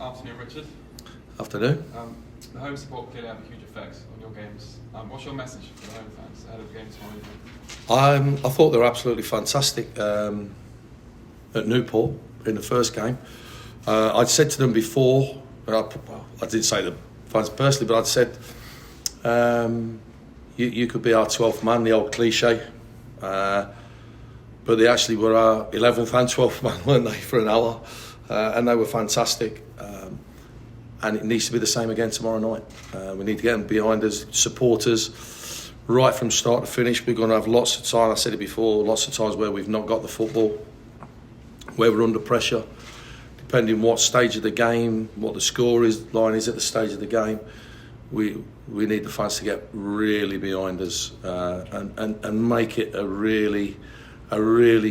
Afternoon, Richard. Afternoon. The home support clearly have a huge effect on your games. What's your message for the home fans ahead of the game tomorrow evening? I thought they were absolutely fantastic at Newport in the first game. I'd said to them before, but I didn't say to the fans personally, but I'd said you could be our 12th man, the old cliche. But they actually were our 11th and 12th man, weren't they, for an hour? And they were fantastic. And it needs to be the same again tomorrow night. We need to get them behind us, supporters, right from start to finish. We're going to have lots of time, I said it before, lots of times where we've not got the football, where we're under pressure, depending what stage of the game, what the score line is at the stage of the game. We need the fans to get really behind us and make it a really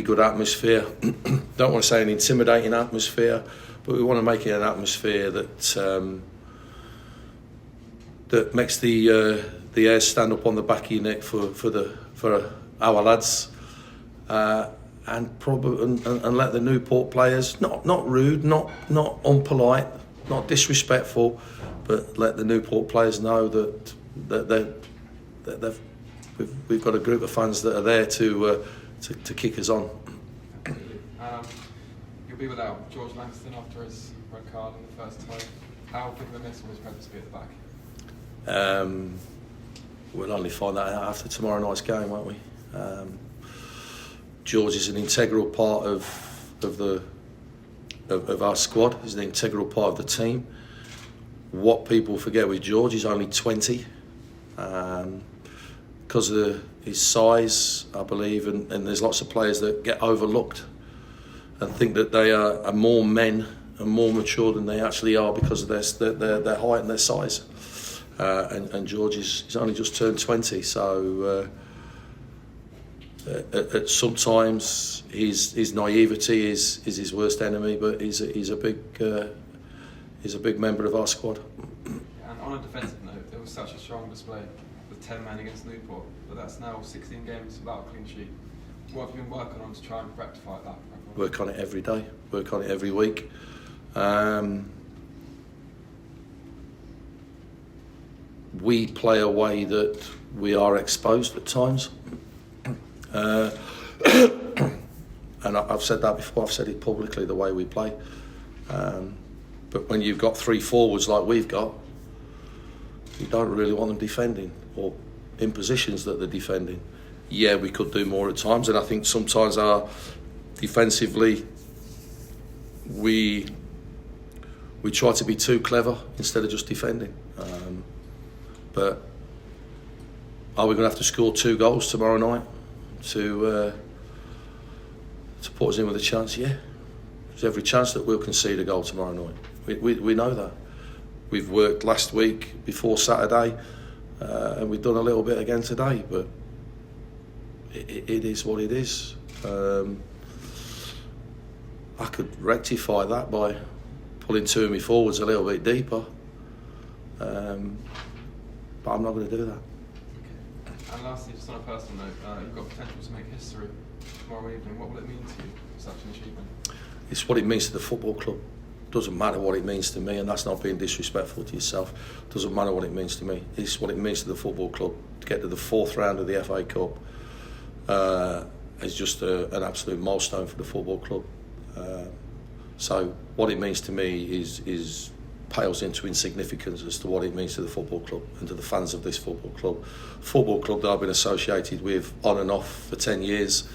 good atmosphere. Don't want to say an intimidating atmosphere, but we want to make it an atmosphere that makes the hairs stand up on the back of your neck for our lads, and let the Newport players not rude, not unpolite, not disrespectful, but let the Newport players know that we've got a group of fans that are there to kick us on. You'll be without George Langston after his red card in the first time. How big of a miss will his presence be at the back? We'll only find that out after tomorrow night's game, won't we? George is an integral part of our squad. He's an integral part of the team. What people forget with George, he's only 20. Because of his size, I believe, and there's lots of players that get overlooked and think that they are more men and more mature than they actually are because of their height and their size. And George he's only just turned 20, so at sometimes his naivety is his worst enemy, but he's a big member of our squad. And on a defensive note, there was such a strong display with 10 men against Newport, but that's now 16 games without a clean sheet. What have you been working on to try and rectify that? Work on it every day, work on it every week. We play a way that we are exposed at times. And I've said that before, I've said it publicly, the way we play. But when you've got three forwards like we've got, you don't really want them defending or in positions that they're defending. Yeah, we could do more at times, and I think sometimes defensively we try to be too clever instead of just defending. But are we going to have to score 2 goals tomorrow night to put us in with a chance? Yeah, there's every chance that we'll concede a goal tomorrow night. We know that. We've worked last week before Saturday, and we've done a little bit again today, but it is what it is. I could rectify that by pulling 2 of me forwards a little bit deeper, but I'm not going to do that. Okay. And lastly, just on a personal note, you've got potential to make history tomorrow evening. What will it mean to you, such an achievement? It's what it means to the football club. Doesn't matter what it means to me, and that's not being disrespectful to yourself. Doesn't matter what it means to me. It's what it means to the football club. To get to the 4th round of the FA Cup is just an absolute milestone for the football club. So what it means to me is pales into insignificance as to what it means to the football club and to the fans of this football club. Football club that I've been associated with on and off for 10 years,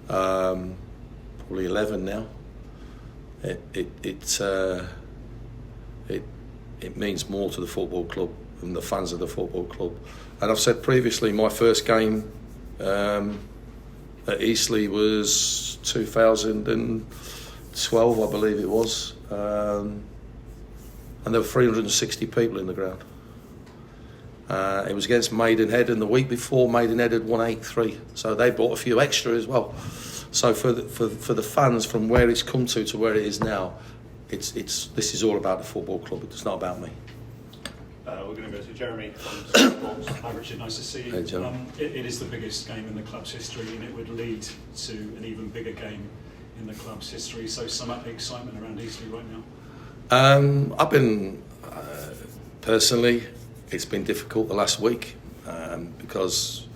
probably 11 now. It means more to the football club and the fans of the football club. And I've said previously, my first game at Eastleigh was 2012, I believe it was, and there were 360 people in the ground. It was against Maidenhead, and the week before Maidenhead had won 8-3, so they brought a few extra as well. So for the fans, from where it's come to where it is now, this is all about the football club. It's not about me. We're going to go to Jeremy from Sports. Hi Richard, nice to see you. Hey, Jeremy. It is the biggest game in the club's history, and it would lead to an even bigger game in the club's history. So some excitement around Eastleigh right now. I've been, personally, it's been difficult the last week because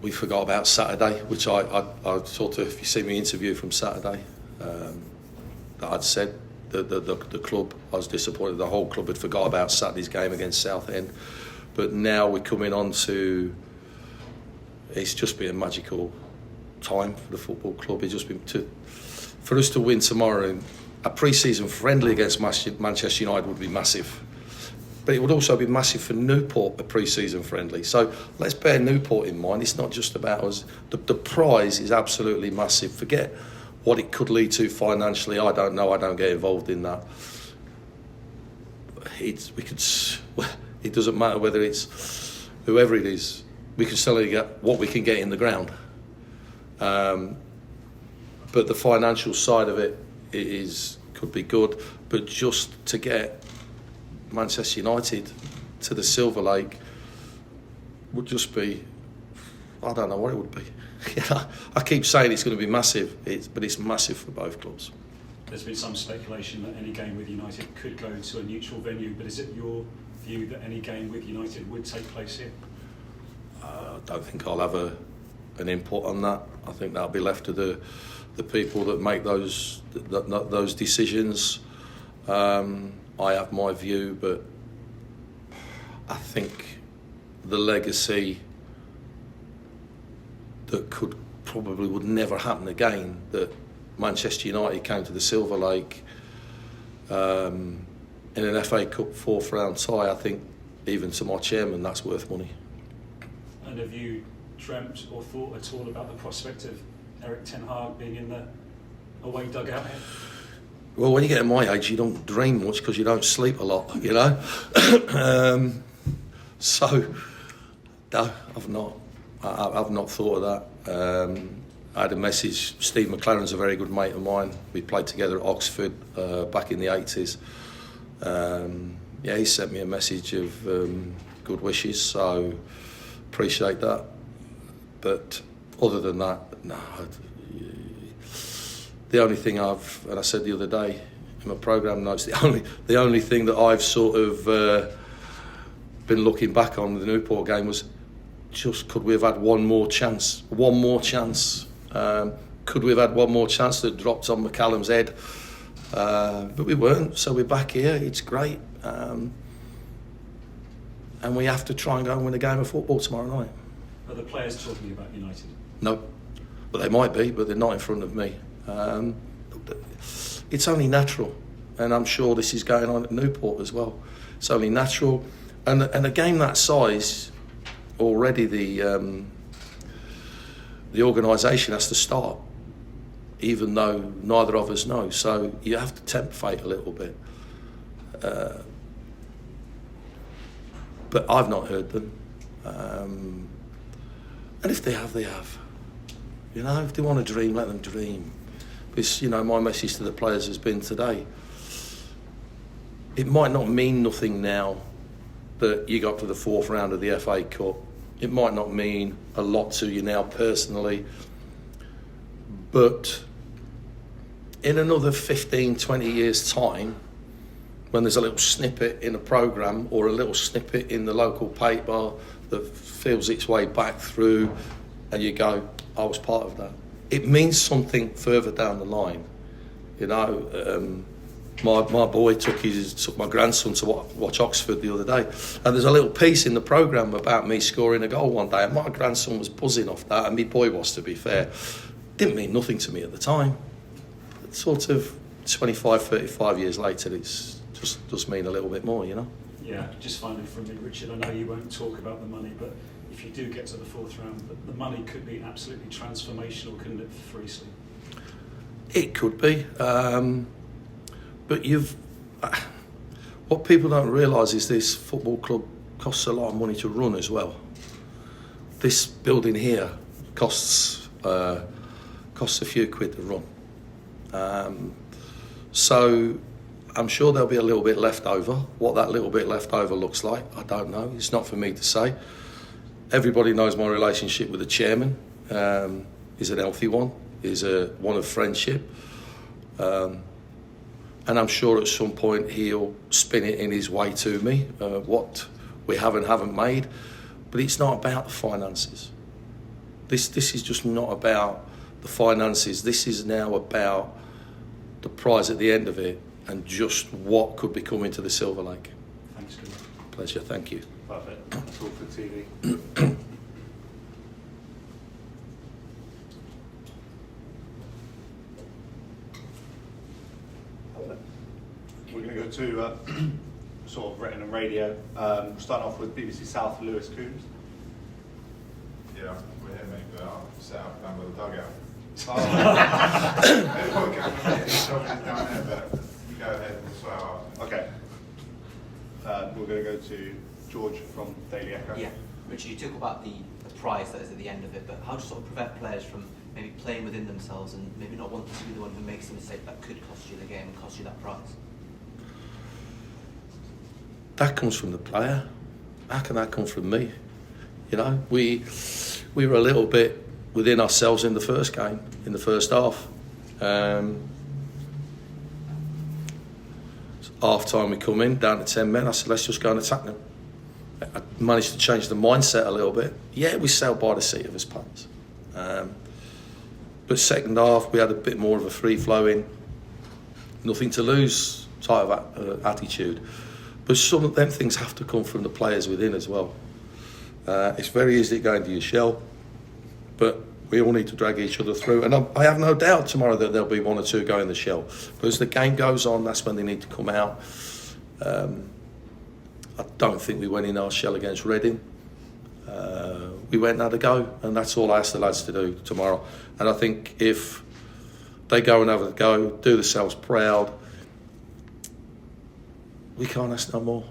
we forgot about Saturday, which I sort of, if you see me interview from Saturday, that I'd said the club, I was disappointed the whole club had forgot about Saturday's game against Southend. But now we're coming on to, it's just been a magical time for the football club. It's just been for us to win tomorrow in a pre-season friendly against Manchester United would be massive. But it would also be massive for Newport, a pre-season friendly. So let's bear Newport in mind. It's not just about us. The prize is absolutely massive. Forget what it could lead to financially. I don't know. I don't get involved in that. It doesn't matter whether it's whoever it is. We can certainly get what we can get in the ground. But the financial side of it could be good. But just to get Manchester United to the Silver Lake would just be, I don't know what it would be. I keep saying it's going to be massive, but it's massive for both clubs. There's been some speculation that any game with United could go to a neutral venue, but is it your view that any game with United would take place here? I don't think I'll have an input on that. I think that'll be left to the people that make those decisions. I have my view, but I think the legacy that would never happen again, that Manchester United came to the Silver Lake in an FA Cup fourth round tie. I think even to my chairman that's worth money. And have you dreamt or thought at all about the prospect of Eric Tena being in the away dugout here? Well, when you get at my age, you don't dream much because you don't sleep a lot, you know. So, no, I've not. I've not thought of that. I had a message. Steve McLaren's a very good mate of mine. We played together at Oxford back in the 80s. He sent me a message of good wishes, so appreciate that. But other than that, no. The only thing and I said the other day in my programme notes, the only thing that I've sort of been looking back on the Newport game was just, could we have had one more chance? Could we have had one more chance that dropped on McCallum's head? But we weren't, so we're back here. It's great. And we have to try and go and win a game of football tomorrow night. Are the players talking about United? No, but they might be, but they're not in front of me. It's only natural, and I'm sure this is going on at Newport as well. It's only natural, and a game that size, already the organisation has to start, even though neither of us know. So you have to tempt fate a little bit. But I've not heard them, and if they have, they have. You know, if they want to dream, let them dream. Because, you know, my message to the players has been today, it might not mean nothing now that you got to the fourth round of the FA Cup. It might not mean a lot to you now personally. But in another 15, 20 years' time, when there's a little snippet in a programme or a little snippet in the local paper that feels its way back through, and you go, I was part of that. It means something further down the line. You know, my boy took my grandson to watch Oxford the other day, and there's a little piece in the programme about me scoring a goal one day, and my grandson was buzzing off that, and my boy was, to be fair. Didn't mean nothing to me at the time. It's sort of 25, 35 years later, it's just does mean a little bit more, you know. Yeah, just finally from me, Richard, I know you won't talk about the money, but if you do get to the fourth round, the money could be absolutely transformational, couldn't it, for Eastleigh? It could be, but what people don't realise is this football club costs a lot of money to run as well. This building here costs a few quid to run. So I'm sure there'll be a little bit left over. What that little bit left over looks like, I don't know. It's not for me to say. Everybody knows my relationship with the chairman is an healthy one, is one of friendship. and I'm sure at some point he'll spin it in his way to me, what we haven't made. But it's not about the finances. This is just not about the finances. This is now about the prize at the end of it and just what could be coming to the Silver Lake. Thanks, Gary. Pleasure, thank you. Perfect. That's all for TV. We're going to go to sort of written and radio. Starting off with BBC South, Lewis Coombs. Yeah, we're here, mate, but I'll set up down by the dugout. Down there, but you go ahead and swear up. Okay. We're going to go to George from Daily Echo. Yeah, Richard, you talk about the prize that is at the end of it, but how do you sort of prevent players from maybe playing within themselves and maybe not wanting to be the one who makes a mistake that could cost you the game and cost you that prize? That comes from the player. How can that come from me? You know, we were a little bit within ourselves in the first game, in the first half. Half time we come in, down to 10 men. I said, let's just go and attack them. I managed to change the mindset a little bit. Yeah, we sailed by the seat of his pants. But second half, we had a bit more of a free-flowing, nothing to lose type of attitude. But some of them things have to come from the players within as well. It's very easy to go into your shell, but we all need to drag each other through. And I have no doubt tomorrow that there'll be one or two go in the shell. But as the game goes on, that's when they need to come out. I don't think we went in our shell against Reading. We went and had a go, and that's all I ask the lads to do tomorrow. And I think if they go and have a go, do themselves proud, we can't ask no more.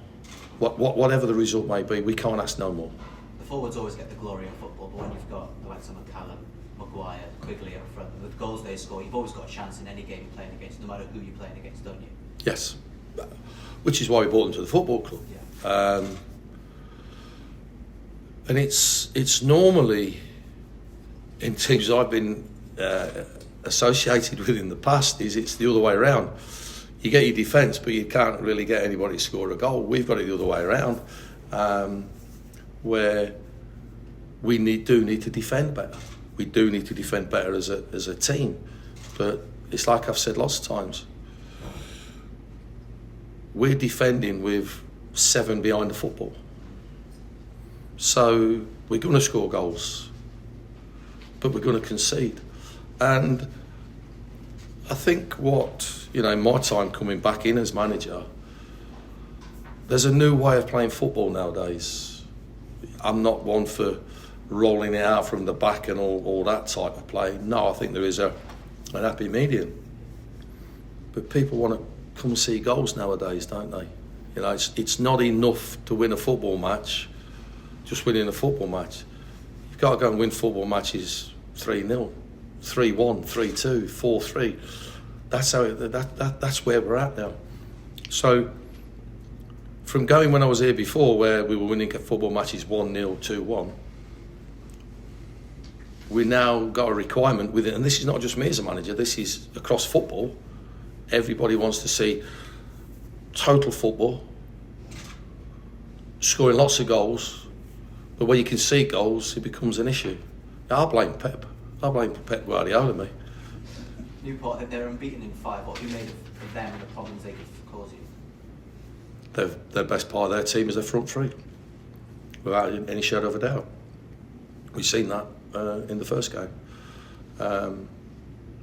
Whatever the result may be, we can't ask no more. The forwards always get the glory of football, but when you've got the likes of McCallum, Maguire, Quigley up front, with the goals they score, you've always got a chance in any game you're playing against, no matter who you're playing against, don't you? Yes, which is why we brought them to the football club. Yeah. And it's normally in teams I've been associated with in the past, it's the other way around. You get your defence, but you can't really get anybody to score a goal. We've got it the other way around, where we do need to defend better. We do need to defend better as a team. But it's like I've said lots of times. We're defending with 7 behind the football. So we're going to score goals, but we're going to concede. And I think my time coming back in as manager, there's a new way of playing football nowadays. I'm not one for rolling it out from the back and all that type of play. No, I think there is an happy medium. But people want to come and see goals nowadays, don't they? You know, it's not enough to win a football match, just winning a football match. You've got to go and win football matches 3-0, 3-1, 3-2, 4-3. That's where we're at now. So, from going when I was here before, where we were winning football matches 1-0, 2-1, we now got a requirement with it, and this is not just me as a manager. This is across football. Everybody wants to see total football, scoring lots of goals, but when you can see goals, it becomes an issue. Now, I blame Pep Guardiola, me. Newport, I think they're unbeaten in 5. What have you made of them and the problems they could cause you? Their best part of their team is their front three, without any shadow of a doubt. We've seen that in the first game.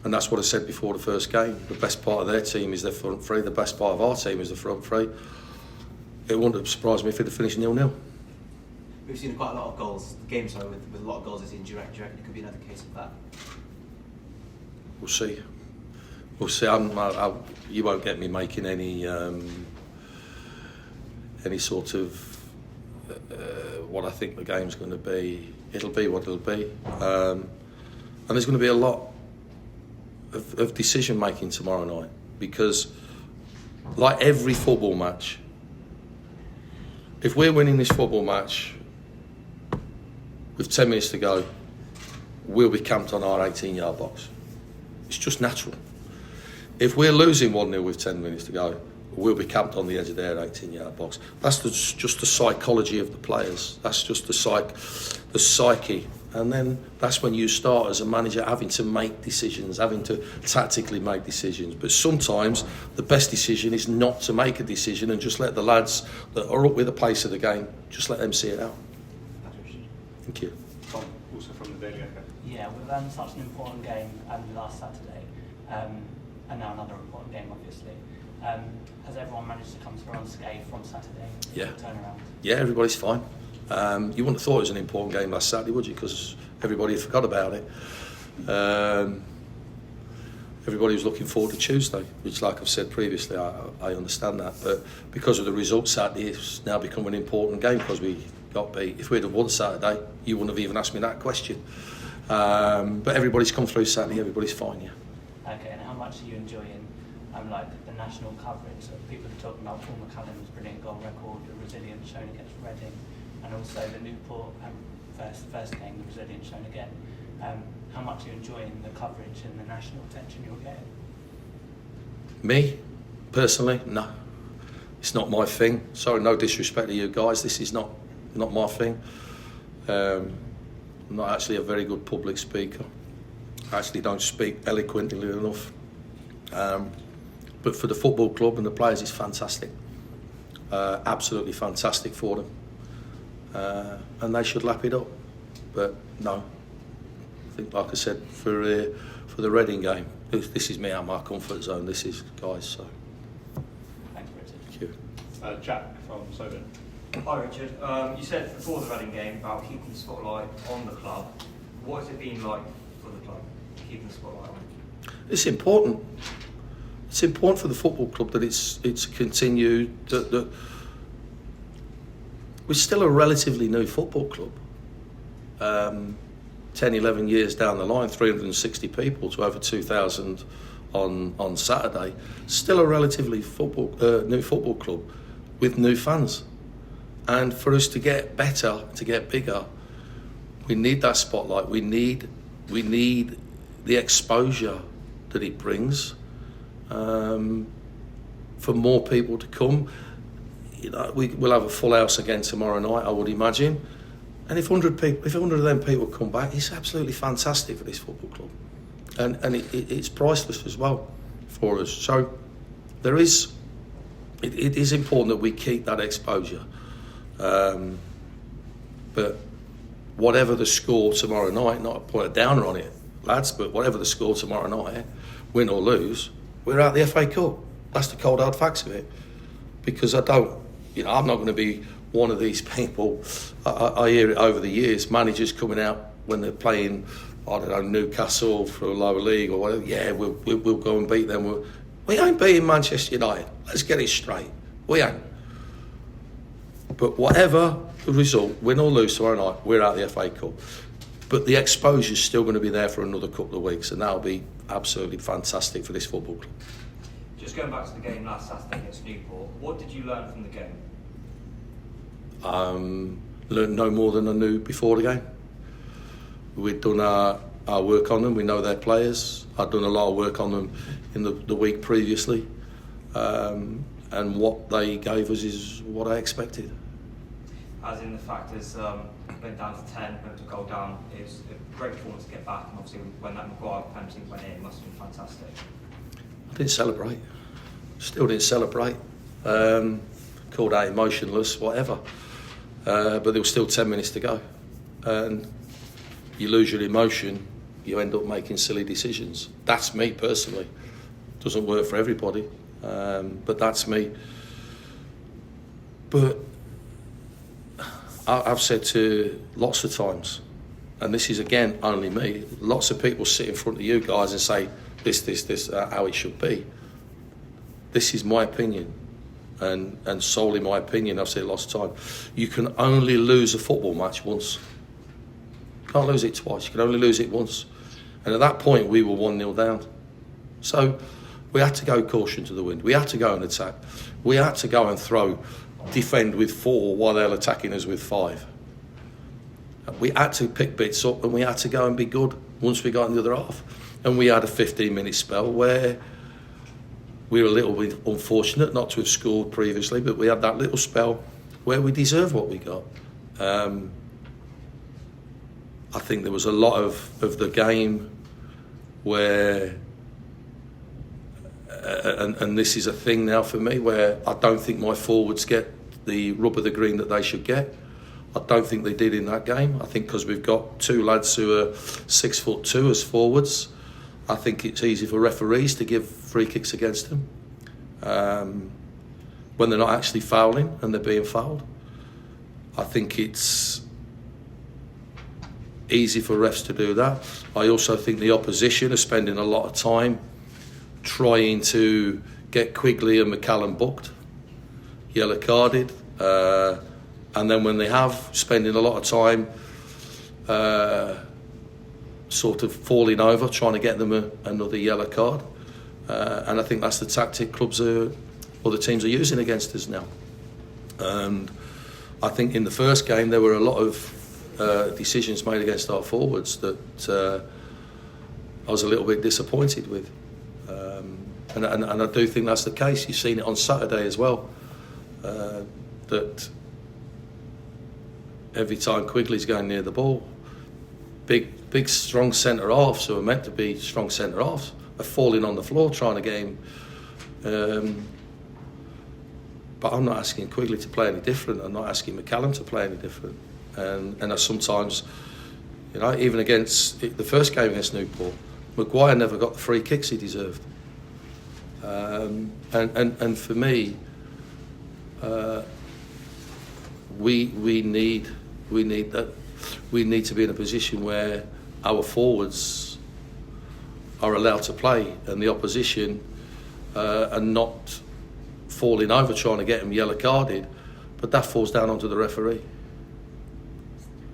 And that's what I said before the first game. The best part of their team is their front three. The best part of our team is the front three. It wouldn't have surprised me if it had finished 0-0. We've seen quite a lot of goals, with a lot of goals is indirect. Do you reckon it could be another case of that? We'll see. You won't get me making any sort of what I think the game's going to be. It'll be what it'll be. And there's going to be a lot of decision making tomorrow night, because like every football match, if we're winning this football match with 10 minutes to go, we'll be camped on our 18-yard box. It's just natural. if we're losing 1-0 with 10 minutes to go, we'll be camped on the edge of their 18-yard box. That's just the psychology of the players. That's just the psyche. And then that's when you start as a manager having to make decisions, having to tactically make decisions. But sometimes the best decision is not to make a decision and just let the lads that are up with the pace of the game, just let them see it out. Thank you. Tom, also from the Daily Echo. Yeah, with such an important game last Saturday, and now another important game, obviously. Has everyone managed to come through unscathed from Saturday? Yeah. Turnaround. Yeah, everybody's fine. You wouldn't have thought it was an important game last Saturday, would you? Because everybody had forgot about it. Everybody was looking forward to Tuesday, which, like I've said previously, I understand that. But because of the result Saturday, it's now become an important game because we got beat. If we'd have won Saturday, you wouldn't have even asked me that question. But everybody's come through Saturday, everybody's fine, yeah. Okay, and how much are you enjoying like the national coverage? So people are talking about Paul McCallum's brilliant goal record, the resilience shown against Reading, and also the Newport first game, the resilience shown again. How much are you enjoying the coverage and the national attention you're getting? Me, personally, no. It's not my thing. Sorry, no disrespect to you guys. This is not my thing. I'm not actually a very good public speaker. I actually don't speak eloquently enough. But for the football club and the players, it's fantastic. Absolutely fantastic for them. And they should lap it up. But no. I think, like I said, for the Reading game, this is me out of my comfort zone. This is, guys, so. Thanks, Richard. Thank you. Jack from Soden. Hi Richard, you said before the Reading game about keeping the spotlight on the club. What has it been like for the club, keeping the spotlight on? It's important. It's important for the football club that it's continued. That we're still a relatively new football club. 10, 11 years down the line, 360 people to over 2,000 on Saturday. Still a relatively new football club with new fans. And for us to get better, to get bigger, we need that spotlight. We need the exposure that it brings for more people to come. You know, we'll have a full house again tomorrow night, I would imagine. And if 100 of them people come back, it's absolutely fantastic for this football club, and it's priceless as well for us. So it is important that we keep that exposure. But whatever the score tomorrow night, not to put a downer on it, lads, but whatever the score tomorrow night, win or lose, we're out the FA Cup. That's the cold hard facts of it. Because I'm not going to be one of these people. I hear it over the years, managers coming out when they're playing, I don't know, Newcastle for a lower league or whatever. Yeah, we'll go and beat them. We ain't beating Manchester United. Let's get it straight. We ain't. But whatever the result, win or lose tomorrow night, we're out the FA Cup. But the exposure's still going to be there for another couple of weeks, and that'll be absolutely fantastic for this football club. Just going back to the game last Saturday against Newport, what did you learn from the game? Learned no more than I knew before the game. We'd done our work on them. We know their players. I'd done a lot of work on them in the week previously, and what they gave us is what I expected. As in the fact is, went down to 10, went to goal down. It was a great performance to get back, and obviously when that Maguire penalty went in, it must have been fantastic. I didn't celebrate. Still didn't celebrate. Called out emotionless, whatever. But there was still 10 minutes to go. And you lose your emotion, you end up making silly decisions. That's me personally. Doesn't work for everybody, but that's me. But I've said to lots of times, and this is again only me, lots of people sit in front of you guys and say this, how it should be. This is my opinion, and solely my opinion. I've said it lots of times. You can only lose a football match once. You can't lose it twice. You can only lose it once. And at that point, we were 1-0 down. So we had to go caution to the wind. We had to go and attack. We had to go and defend with 4 while they're attacking us with 5. We had to pick bits up, and we had to go and be good once we got in the other half. And we had a 15-minute spell where we were a little bit unfortunate not to have scored previously, but we had that little spell where we deserved what we got. I think there was a lot of the game where, and this is a thing now for me, where I don't think my forwards get the rub of the green that they should get. I don't think they did in that game. I think because we've got two lads who are 6'2" as forwards, I think it's easy for referees to give free kicks against them when they're not actually fouling and they're being fouled. I think it's easy for refs to do that. I also think the opposition are spending a lot of time trying to get Quigley and McCallum booked, yellow carded, and then when they have, spending a lot of time sort of falling over, trying to get them another yellow card. And I think that's the tactic clubs or the teams are using against us now. And I think in the first game there were a lot of decisions made against our forwards that I was a little bit disappointed with. And I do think that's the case. You've seen it on Saturday as well, that every time Quigley's going near the ball, big strong centre-halves who are meant to be strong centre-halves are falling on the floor trying to get him. But I'm not asking Quigley to play any different. I'm not asking McCallum to play any different. And I sometimes, even against the first game against Newport, Maguire never got the free kicks he deserved. And for me, we need that. We need to be in a position where our forwards are allowed to play, and the opposition are not falling over trying to get them yellow carded, but that falls down onto the referee.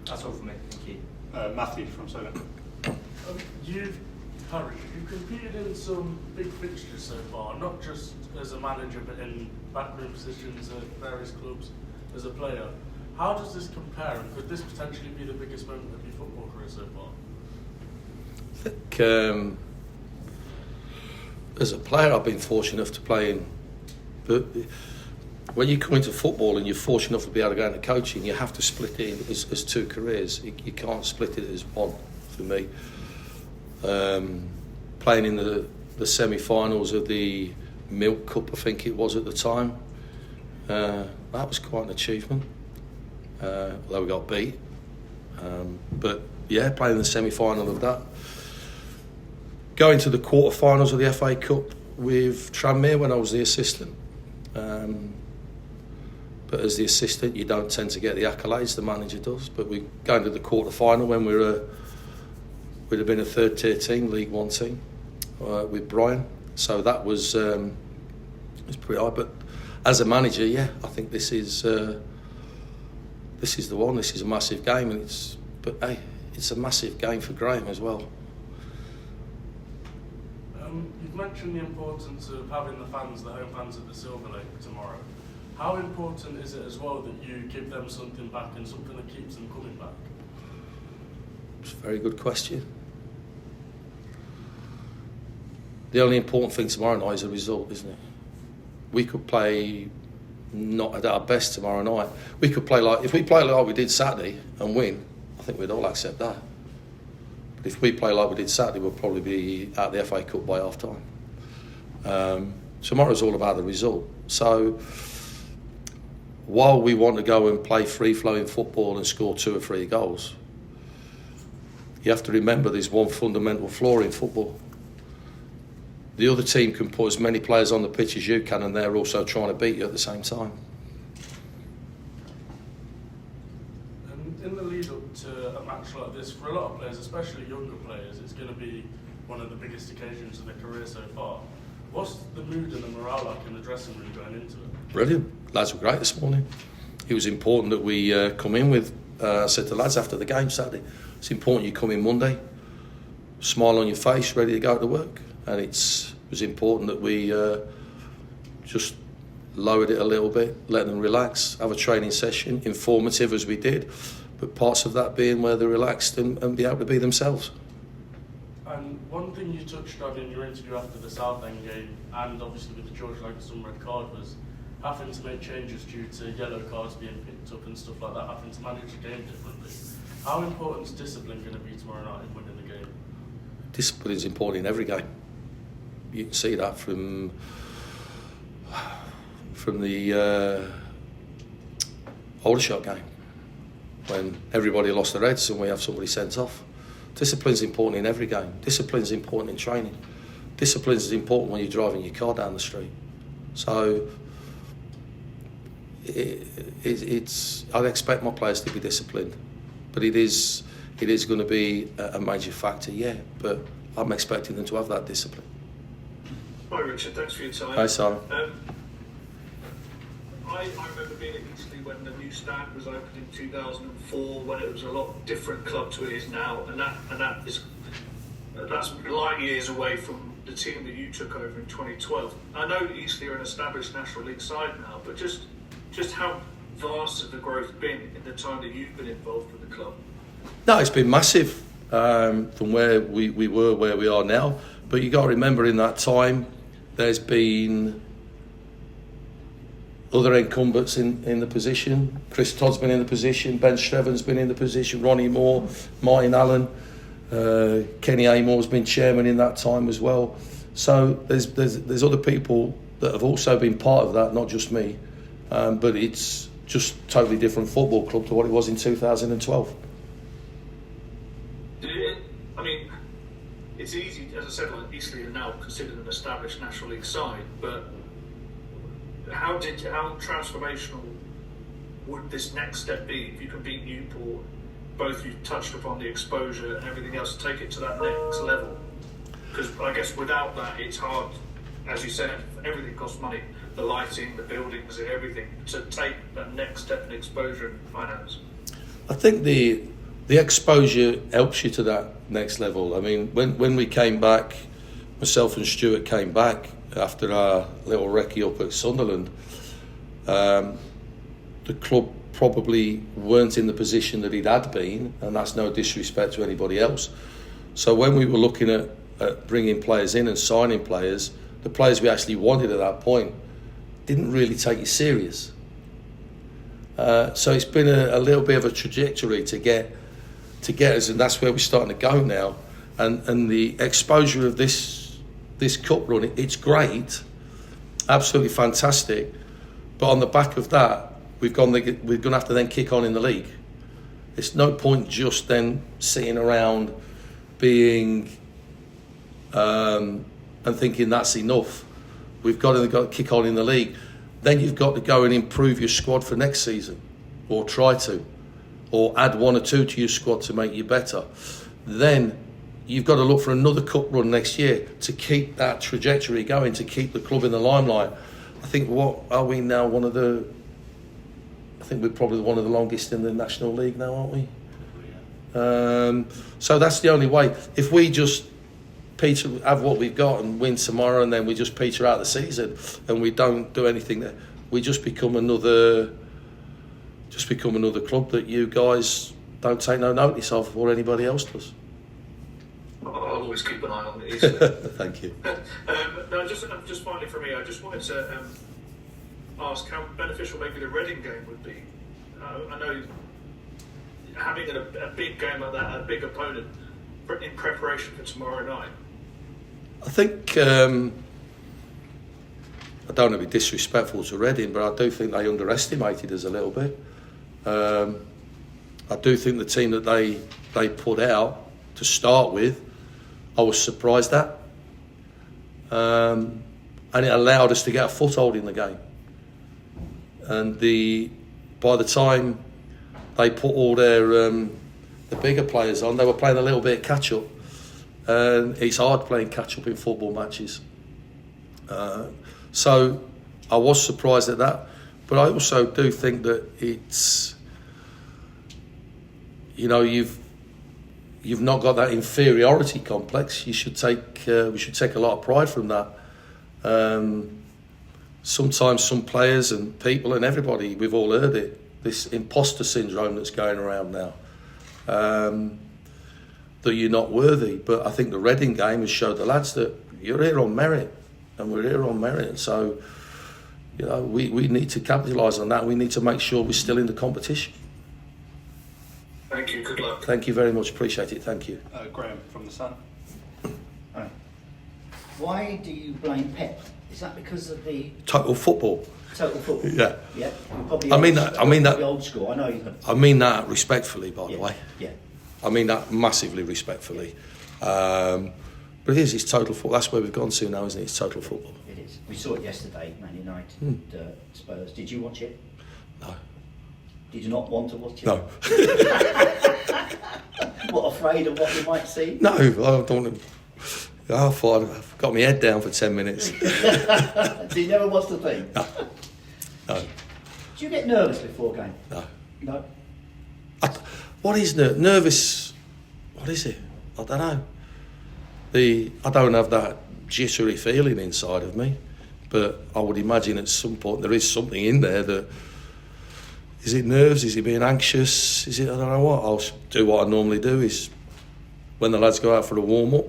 That's all from me. Thank you. Matthew from Solent. You've competed in some big fixtures so far, not just as a manager, but in backroom positions at various clubs as a player. How does this compare, and could this potentially be the biggest moment of your football career so far? I think as a player I've been fortunate enough to play in, but when you come into football and you're fortunate enough to be able to go into coaching, you have to split it in as two careers. You can't split it as one, for me. Playing in the semi-finals of the Milk Cup, I think it was at the time, that was quite an achievement, although we got beat. But yeah, playing in the semi-final of that. Going to the quarter-finals of the FA Cup with Tranmere when I was the assistant. But as the assistant, you don't tend to get the accolades, the manager does. But we going to the quarter-final when we'd have been a third-tier team, League One team, with Brian. So that was pretty high. But as a manager, yeah, I think this is the one. This is a massive game, and it's a massive game for Graham as well. You've mentioned the importance of having the home fans at the Silver Lake tomorrow. How important is it as well that you give them something back and something that keeps them coming back? It's a very good question. The only important thing tomorrow night is the result, isn't it? We could play not at our best tomorrow night. We could play if we play like we did Saturday and win, I think we'd all accept that. But if we play like we did Saturday, we'll probably be at the FA Cup by half time. Tomorrow's all about the result. So while we want to go and play free-flowing football and score 2 or 3 goals, you have to remember there's one fundamental flaw in football. The other team can put as many players on the pitch as you can, and they're also trying to beat you at the same time. In the lead up to a match like this, for a lot of players, especially younger players, it's going to be one of the biggest occasions of their career so far. What's the mood and the morale like in the dressing room going into it? Brilliant. Lads were great this morning. It was important that we come in with, I said to the lads after the game Saturday, it's important you come in Monday, smile on your face, ready to go to work. And it was important that we just lowered it a little bit, let them relax, have a training session, informative as we did, but parts of that being where they're relaxed and be able to be themselves. And one thing you touched on in your interview after the Southend game, and obviously with the George Langston red card, was having to make changes due to yellow cards being picked up and stuff like that, having to manage the game differently. How important is discipline going to be tomorrow night in winning the game? Discipline is important in every game. You can see that from the Aldershot game, when everybody lost their heads and we have somebody sent off. Discipline's important in every game. Discipline's important in training. Discipline is important when you're driving your car down the street. So I'd expect my players to be disciplined, but it is going to be a major factor, yeah. But I'm expecting them to have that discipline. Hi Richard, thanks for your time. Hi Simon. I remember being at Eastleigh when the new stand was opened in 2004, when it was a lot different club to it is now, and that's light years away from the team that you took over in 2012. I know Eastleigh are an established National League side now, but just how vast has the growth been in the time that you've been involved with the club? No, it's been massive from where we were, where we are now. But you got to remember, in that time, there's been other incumbents in the position. Chris Todd's been in the position, Ben Streven's been in the position, Ronnie Moore, Martin Allen, Kenny Amor's been chairman in that time as well. So there's other people that have also been part of that, not just me. But it's just totally different football club to what it was in 2012. I mean, it's easy, as I said, like Eastleigh are now considered an established National League side, but how transformational would this next step be if you can beat Newport? Both you touched upon the exposure and everything else, take it to that next level. Because I guess without that, it's hard, as you said, everything costs money. The lighting, the buildings and everything, to take that next step in exposure and finance. I think the exposure helps you to that next level. I mean, when we came back, myself and Stuart came back after our little recce up at Sunderland, the club probably weren't in the position that it had been, and that's no disrespect to anybody else. So when we were looking at bringing players in and signing players, the players we actually wanted at that point didn't really take you serious. So it's been a little bit of a trajectory to get us, and that's where we're starting to go now. And the exposure of this cup run, it's great, absolutely fantastic. But on the back of that, we're going to have to then kick on in the league. It's no point just then sitting around being and thinking that's enough. We've got to kick on in the league. Then you've got to go and improve your squad for next season, or try to, or add one or two to your squad to make you better. Then you've got to look for another cup run next year to keep that trajectory going, to keep the club in the limelight. I think what are we now? I think we're probably one of the longest in the National League now, aren't we? So that's the only way. If we just have what we've got and win tomorrow, and then we just peter out the season and we don't do anything there, we just become another club that you guys don't take no notice of, or anybody else does. I'll always keep an eye on it easily. Thank you. No, just finally for me, I just wanted to ask how beneficial maybe the Reading game would be. I know having a big game like that, a big opponent, in preparation for tomorrow night. I think, I don't want to be disrespectful to Reading, but I do think they underestimated us a little bit. I do think the team that they put out to start with, I was surprised at. And it allowed us to get a foothold in the game. And by the time they put all their the bigger players on, they were playing a little bit of catch up, and it's hard playing catch up in football matches. So I was surprised at that, but I also do think that it's, you've not got that inferiority complex. We should take a lot of pride from that. Sometimes some players and people and everybody, we've all heard it, this imposter syndrome that's going around now. that you're not worthy. But I think the Reading game has showed the lads that you're here on merit, and we're here on merit. And so, you know, we need to capitalise on that. We need to make sure we're still in the competition. Thank you. Good luck. Thank you very much. Appreciate it. Thank you. Graham from the Sun. Right. Why do you blame Pep? Is that because of the Total football. total football? Yeah. Yeah. Probably I mean old, that. I mean that. probably old school. I know you. I mean that respectfully, by the way. Yeah. I mean that massively respectfully. But it is. It's total football. That's where we've gone to now, isn't it? It's total football. It is. We saw it yesterday, Man United, Spurs. Did you watch it? No. Did you not want to watch it? No. What, afraid of what you might see? No, I don't want to. I thought I've got my head down for 10 minutes. So you never watched the thing? No. No. Do you get nervous before a game? No. No? What is nervous? What is it? I don't know. I don't have that jittery feeling inside of me, but I would imagine at some point there is something in there that. Is it nerves? Is it being anxious? Is it, I don't know what. I'll do what I normally do is when the lads go out for a warm-up,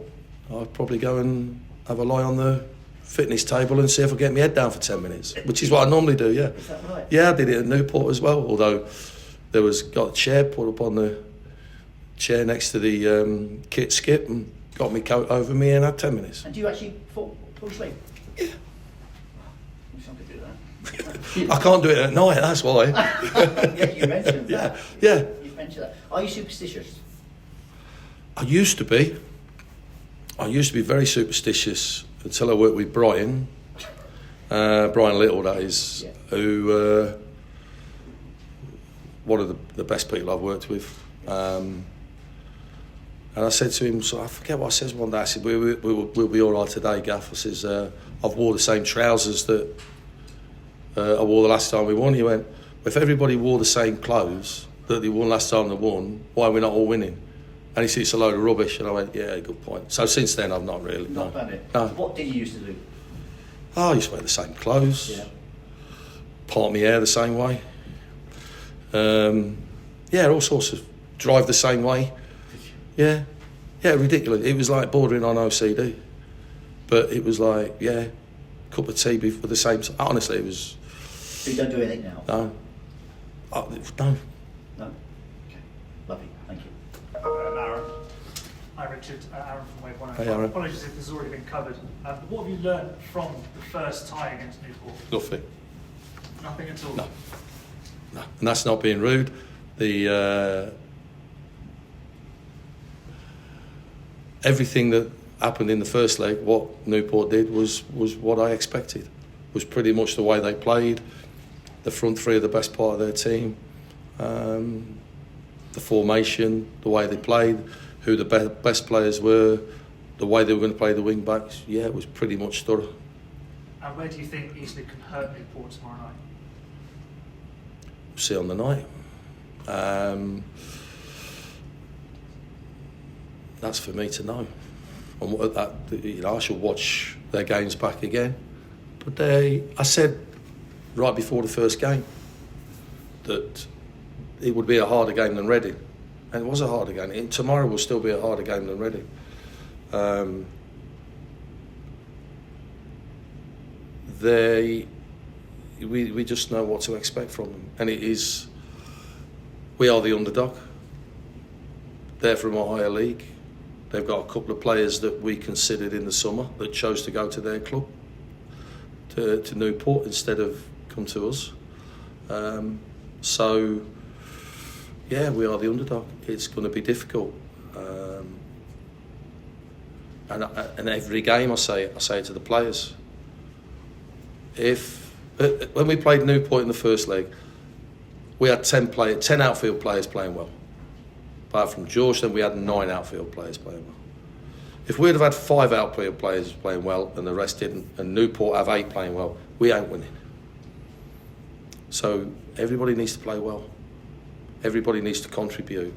I'll probably go and have a lie on the fitness table and see if I get my head down for 10 minutes, which is what I normally do, yeah. Is that right? Yeah, I did it at Newport as well, although got a chair put up on the chair next to the kit skip and got my coat over me and had 10 minutes. And do you actually fall asleep? Yeah. Wish I could do that. I can't do it at night, that's why. Yeah, you mentioned that. Yeah. You mentioned that. Are you superstitious? I used to be. I used to be very superstitious until I worked with Brian Little, that is, Yeah. who one of the best people I've worked with. And I said to him, so I forget what I said one day. I said, we'll be all right today, Gaff. I says, I've wore the same trousers that I wore the last time we won. He went, well, if everybody wore the same clothes that they won last time they won, why are we not all winning? And he said, it's a load of rubbish. And I went, yeah, good point. So since then, I've not really. Not done it? No. What did you used to do? Oh, I used to wear the same clothes. Yeah. Part my hair the same way. Yeah, all sorts of. Drive the same way. Yeah. Yeah, ridiculous. It was like bordering on OCD. But it was like, yeah, cup of tea before the same. Honestly, it was. So you don't do anything now? No. No. No? Okay. Lovely. Thank you. Aaron. Hi Richard, Aaron from Wave 105. Hey, Aaron. Apologies if this has already been covered. What have you learned from the first tie against Newport? Nothing. Nothing at all? No. No. And that's not being rude. Everything that happened in the first leg, what Newport did was what I expected. Was pretty much the way they played. The front three are the best part of their team. The formation, the way they played, who the best players were, the way they were going to play the wing backs. Yeah, it was pretty much thorough. And where do you think Eastleigh can hurt Newport tomorrow night? See on the night. That's for me to know. And I shall watch their games back again. But I said right before the first game that it would be a harder game than Reading, and it was a harder game. And tomorrow will still be a harder game than Reading. We just know what to expect from them, and it is. We are the underdog. They're from a higher league. They've got a couple of players that we considered in the summer that chose to go to their club, to Newport, instead of come to us. So, yeah, we are the underdog. It's going to be difficult. And every game I say it to the players. When we played Newport in the first leg, we had 10 outfield players playing well. Apart from George, then we had 9 outfield players playing well. If we'd have had 5 outfield players playing well and the rest didn't, and Newport have 8 playing well, we ain't winning. So everybody needs to play well. Everybody needs to contribute.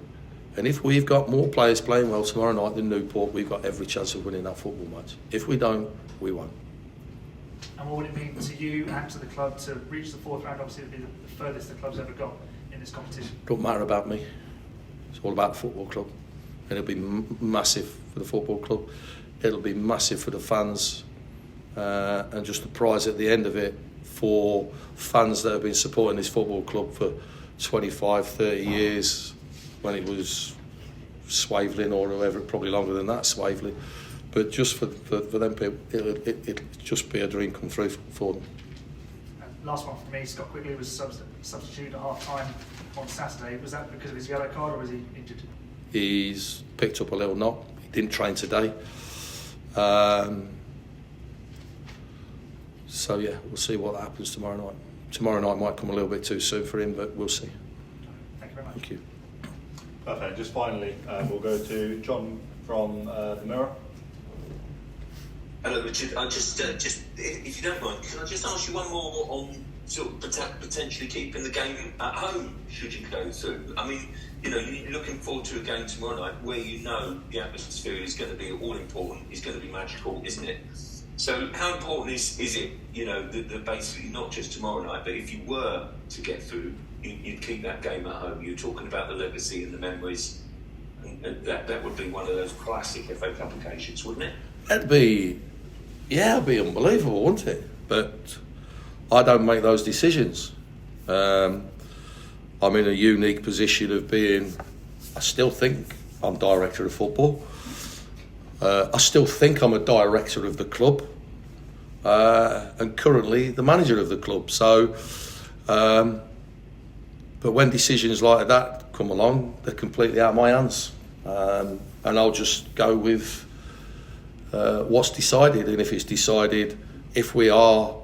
And if we've got more players playing well tomorrow night than Newport, we've got every chance of winning that football match. If we don't, we won't. And what would it mean to you and to the club to reach the 4th round? Obviously, it would be the furthest the club's ever got in this competition. Don't matter about me. It's all about the football club. and it'll be massive for the football club. It'll be massive for the fans, and just the prize at the end of it for fans that have been supporting this football club for 25, 30 years, when it was Swaveling or whoever, probably longer than that, Swaveling. But just for them people, it'll just be a dream come true for them. Last one for me, Scott Quigley was substitute at half-time on Saturday. Was that because of his yellow card, or was he injured? He's picked up a little knock. He didn't train today. So yeah, we'll see what happens tomorrow night. Tomorrow night might come a little bit too soon for him, but we'll see. Thank you very much. Thank you. Perfect. Just finally, we'll go to John from the Mirror. Hello, Richard. I just if you don't mind, can I just ask you one more on sort of potentially keeping the game at home should you go through? I mean, you know, you're looking forward to a game tomorrow night where you know the atmosphere is going to be all important, is going to be magical, isn't it? So how important is it, you know, that basically not just tomorrow night, but if you were to get through, you'd keep that game at home? You're talking about the legacy and the memories, and that would be one of those classic FA Cup occasions, wouldn't it? It'd be unbelievable, wouldn't it? But I don't make those decisions. I'm in a unique position of being, I still think I'm director of football. I still think I'm a director of the club, and currently the manager of the club. So, but when decisions like that come along, they're completely out of my hands, and I'll just go with what's decided. And if it's decided, if we are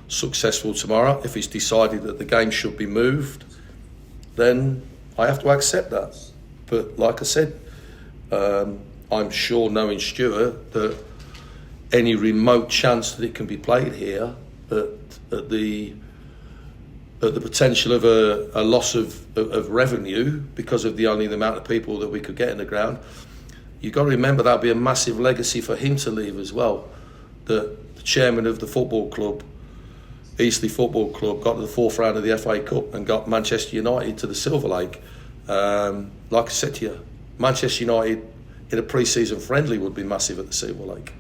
successful tomorrow, if it's decided that the game should be moved, then I have to accept that. But like I said, I'm sure, knowing Stuart, that any remote chance that it can be played here, at the potential of a loss of revenue because of the amount of people that we could get in the ground, you've got to remember that'll be a massive legacy for him to leave as well. The chairman of the football club, Eastleigh Football Club, got to the fourth round of the FA Cup and got Manchester United to the Silver Lake. Like I said to you, Manchester United in a pre-season friendly would be massive at the Silver Lake.